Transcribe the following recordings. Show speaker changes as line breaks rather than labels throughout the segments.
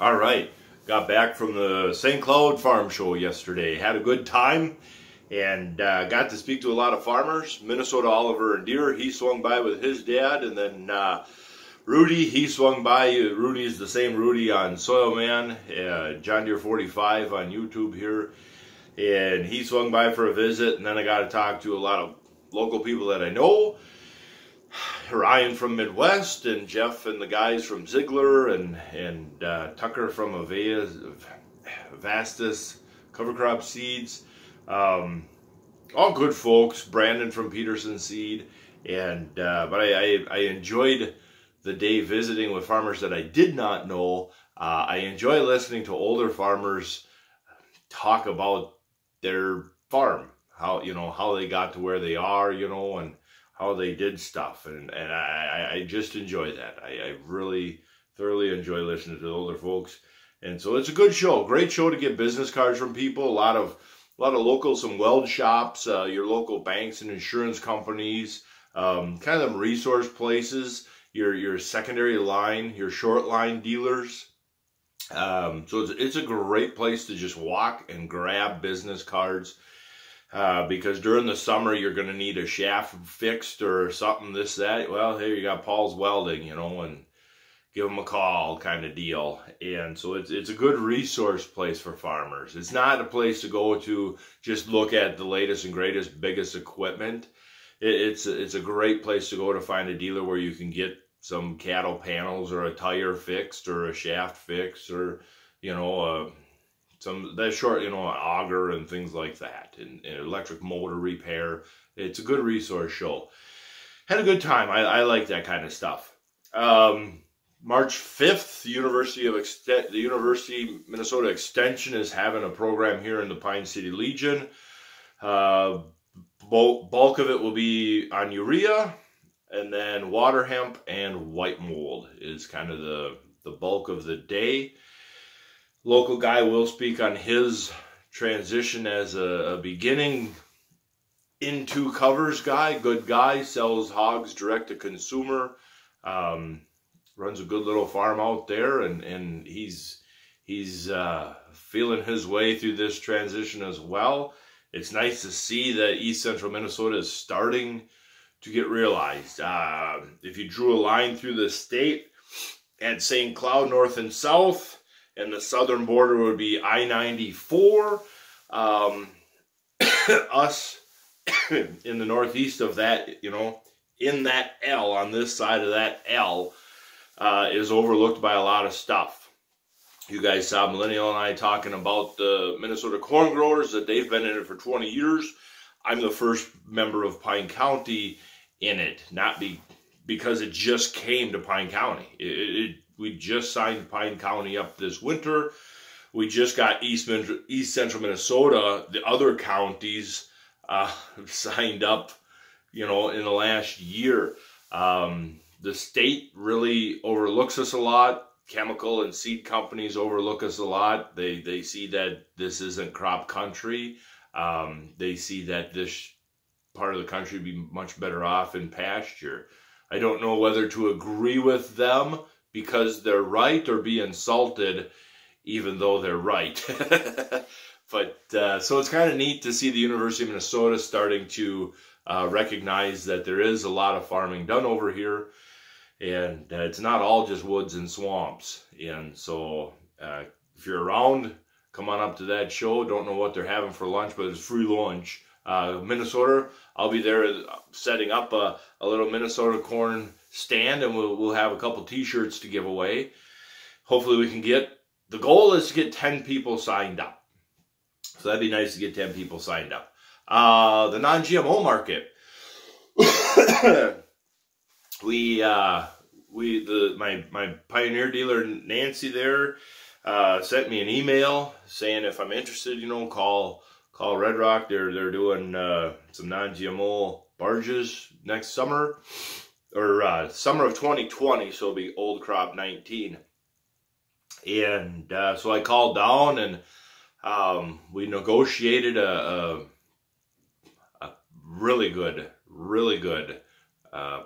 All right, got back from the St. Cloud Farm Show yesterday. Had a good time and got to speak to a lot of farmers. Minnesota Oliver and Deer, he swung by with his dad, and then Rudy, he swung by. Rudy is the same Rudy on Soil Man, John Deere 45 on YouTube here, and he swung by for a visit. And then I got to talk to a lot of local people that I know. Ryan from Midwest, and Jeff and the guys from Ziegler, and Tucker from Vastus Cover Crop Seeds. All good folks. Brandon from Peterson Seed, and but I enjoyed the day visiting with farmers that I did not know. I enjoy listening to older farmers talk about their farm, how they got to where they are, and how they did stuff, and I just enjoy that. I really thoroughly enjoy listening to the older folks, and so it's a good show, great show to get business cards from people. A lot of local, some weld shops, your local banks and insurance companies, kind of them resource places, your secondary line, your short line dealers. So it's a great place to just walk and grab business cards. Because during the summer, you're going to need a shaft fixed or something, this, that. Well, here you got Paul's Welding, and give them a call kind of deal. And so it's a good resource place for farmers. It's not a place to go to just look at the latest and greatest, biggest equipment. It's a great place to go to find a dealer where you can get some cattle panels or a tire fixed or a shaft fixed or, that short, an auger and things like that, and electric motor repair. It's a good resource show. Had a good time. I like that kind of stuff. March 5th, the University Minnesota Extension is having a program here in the Pine City Legion. Bulk of it will be on urea, and then water hemp and white mold is kind of the bulk of the day. Local guy will speak on his transition as a beginning into covers guy. Good guy, sells hogs direct to consumer. Runs a good little farm out there, and he's feeling his way through this transition as well. It's nice to see that East Central Minnesota is starting to get realized. If you drew a line through the state at St. Cloud north and south, and the southern border would be I-94. Us in the northeast of that, in that L, on this side of that L, is overlooked by a lot of stuff. You guys saw Millennial and I talking about the Minnesota corn growers, that they've been in it for 20 years. I'm the first member of Pine County in it, not because it just came to Pine County. We just signed Pine County up this winter. We just got East Central Minnesota, the other counties, signed up, in the last year. The state really overlooks us a lot. Chemical and seed companies overlook us a lot. They see that this isn't crop country. They see that this part of the country would be much better off in pasture. I don't know whether to agree with them because they're right, or be insulted even though they're right. But so it's kind of neat to see the University of Minnesota starting to recognize that there is a lot of farming done over here, and it's not all just woods and swamps. And so if you're around, come on up to that show. Don't know what they're having for lunch, but it's free lunch. Minnesota, I'll be there setting up a little Minnesota corn stand, and we'll have a couple t-shirts to give away. Hopefully we can the goal is to get 10 people signed up. So that'd be nice to get 10 people signed up. The non-GMO market. My Pioneer dealer Nancy there sent me an email saying if I'm interested, call Red Rock. They're doing some non-GMO barges next summer, or summer of 2020, so it'll be old crop 19. And so I called down, and we negotiated a really good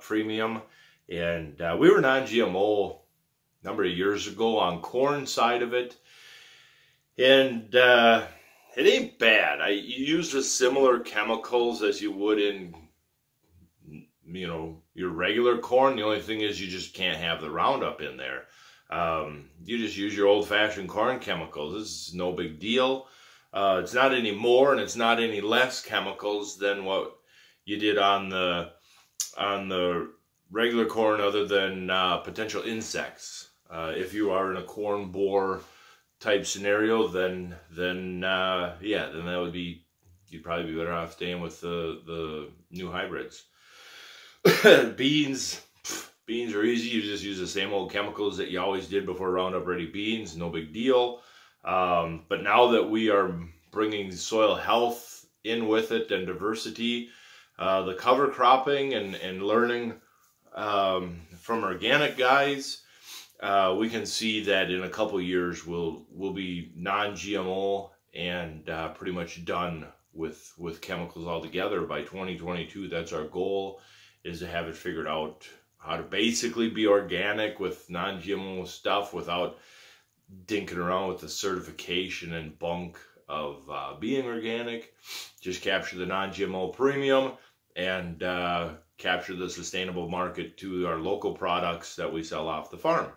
premium, and we were non-GMO number of years ago on corn side of it. And it ain't bad. You use the similar chemicals as you would in, you know, your regular corn. The only thing is you just can't have the Roundup in there. You just use your old-fashioned corn chemicals. This is no big deal. It's not any more and it's not any less chemicals than what you did on the regular corn, other than potential insects. If you are in a corn borer type scenario, then yeah, then that would be, you'd probably be better off staying with the new hybrids. Beans are easy. You just use the same old chemicals that you always did before Roundup Ready beans. No big deal. But now that we are bringing soil health in with it and diversity, the cover cropping and learning from organic guys, we can see that in a couple years we'll be non-GMO and pretty much done with chemicals altogether. By 2022, that's our goal, is to have it figured out how to basically be organic with non-GMO stuff without dinking around with the certification and bunk of being organic. Just capture the non-GMO premium and capture the sustainable market to our local products that we sell off the farm.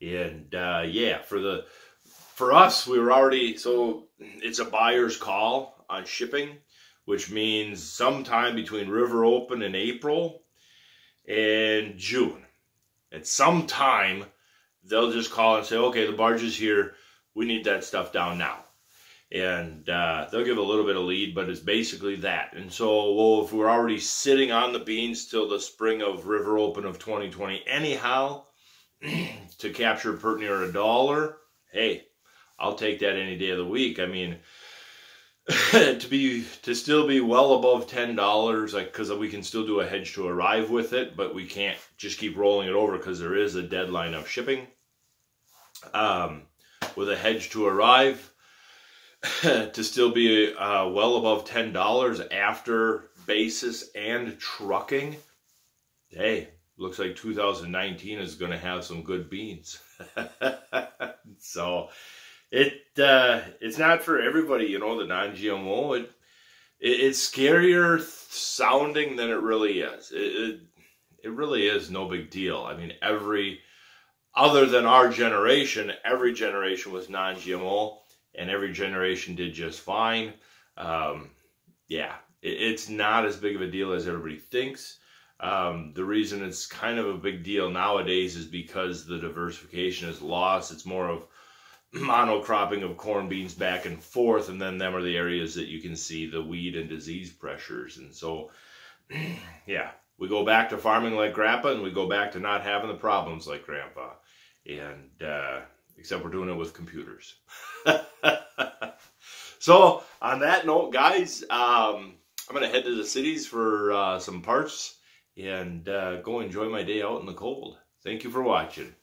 And yeah, for us, we were already, so it's a buyer's call on shipping, which means sometime between river open in April and June. At some time, they'll just call and say, okay, the barge is here. We need that stuff down now. And they'll give a little bit of lead, but it's basically that. And so, well, if we're already sitting on the beans till the spring of river open of 2020 anyhow, to capture pert near $1, hey, I'll take that any day of the week. I mean, to still be well above $10, like, because we can still do a hedge to arrive with it, but we can't just keep rolling it over because there is a deadline of shipping. With a hedge to arrive, to still be well above $10 after basis and trucking, hey, looks like 2019 is going to have some good beans. So it's not for everybody, you know, the non-GMO. It's scarier sounding than it really is. It really is no big deal. I mean, other than our generation, every generation was non-GMO, and every generation did just fine. Yeah, it's not as big of a deal as everybody thinks. The reason it's kind of a big deal nowadays is because the diversification is lost. It's more of monocropping of corn, beans back and forth, and then them are the areas that you can see the weed and disease pressures. And so, yeah, we go back to farming like Grandpa, and we go back to not having the problems like Grandpa. And except we're doing it with computers. So on that note, guys, I'm going to head to the cities for some parts and go enjoy my day out in the cold. Thank you for watching.